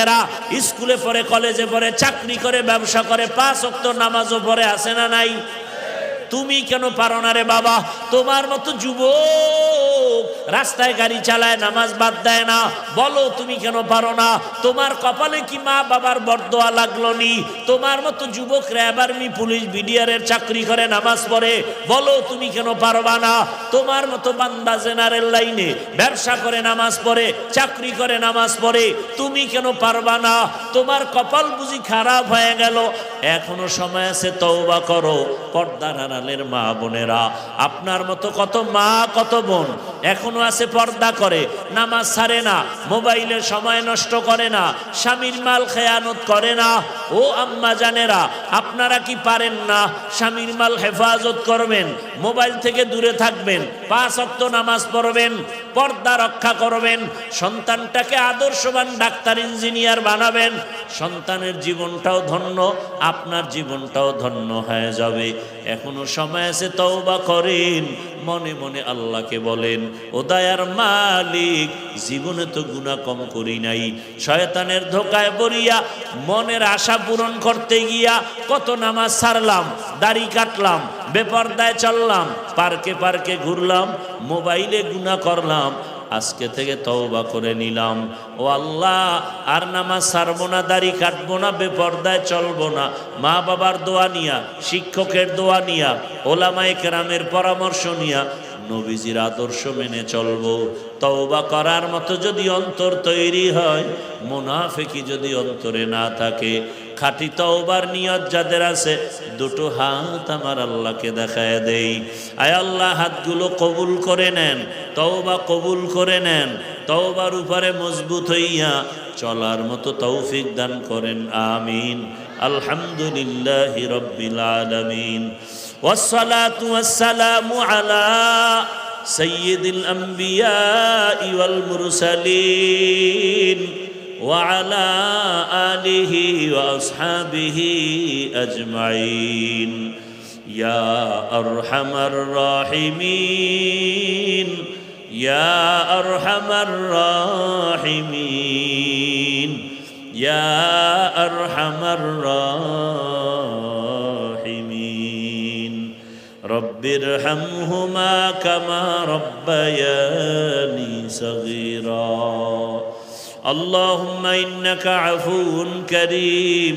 এরা স্কুলে পড়ে, কলেজে পড়ে, চাকরি করে, ব্যবসা করে, 5 ওয়াক্ত নামাজও পড়ে, আছে না নাই? তুমি কেন পারো না রে বাবা? তোমার মতো যুবক রাস্তায় গাড়ি চালায়, নামাজ বাদ দেয় না, বলো তুমি কেন পারো না? তোমার কপালে কি মা বাবার বরদোয়া লাগলো নি? তোমার মতো যুবক র্যাব, আর্মি, পুলিশ, বিডিআরের চাকরি করে, নামাজ পড়ে, বলো তুমি কেন পারবা না? তোমার মতো বান্দা জেনারেল লাইনে ব্যবসা করে, নামাজ পড়ে, চাকরি করে, নামাজ পড়ে, তুমি কেন পারবা না? তোমার কপাল বুঝি খারাপ হয়ে গেল? এখনো সময় আছে, তওবা করো। পর্দার আড়ালের মা বোনেরা, আপনার মতো কত মা, কত বোন এখনো আছে, পর্দা করে, নামাজ ছাড়ে না, মোবাইলে সময় নষ্ট করে না, স্বামীর মাল খেয়ানত করে না। ও আম্মা জানেরা, আপনারা কি পারেন না স্বামীর মাল হেফাজত করবেন, মোবাইল থেকে দূরে থাকবেন, 5 ওয়াক্ত নামাজ পড়বেন, পর্দা রক্ষা করবেন, সন্তানটাকে আদর্শবান ডাক্তার, ইঞ্জিনিয়ার বানাবেন? সন্তানের জীবনটাও ধন্য, আপনার জীবনটাও ধন্য হয়ে যাবে। এখনো সময় আছে, তওবা করেন। মনে মনে আল্লাহকে বলেন, ও দয়ার মালিক, জীবনে তো গুনাহ কম করি নাই, শয়তানের ধোকায় পড়িয়া মনের আশা পূরণ করতে গিয়া কত নামাজ ছাড়লাম, দাড়ি কাটলাম, বেপরদায় চললাম, পার্কে পার্কে ঘুরলাম, মোবাইলে গুনাহ করলাম। আজকে থেকে তওবা করে নিলাম, ও আল্লাহ, আর নামাজ ছাড়বো না, দাড়ি কাটবো না, বেপরদায় চলবো না। মা বাবার দোয়া নিয়া, শিক্ষকের দোয়া নিয়া, ওলামায়ে কেরামের পরামর্শ নিয়া, নবীজির আদর্শ মেনে চলবো। তওবা করার মতো যদি অন্তর তৈরি হয়, মুনাফিকি যদি অন্তরে না থাকে, খাঁটি তওবার নিয়ত যাদের আছে, দুটো হাত আমার আল্লাহকে দেখায় দেই। আয় আল্লাহ, হাতগুলো কবুল করে নেন, তওবা কবুল করে নেন, তওবার উপরে মজবুত হইয়া চলার মতো তৌফিক দান করেন, আমিন। আলহামদুলিল্লাহি রাব্বিল আলামিন, والصلاة والسلام على سيد الأنبياء والمرسلين وعلى آله وأصحابه أجمعين يا أرحم الراحمين يا أرحم الراحمين يا أرحم الراحمين رب ارحمهما كما ربياني صغيرا اللهم إنك عفو كريم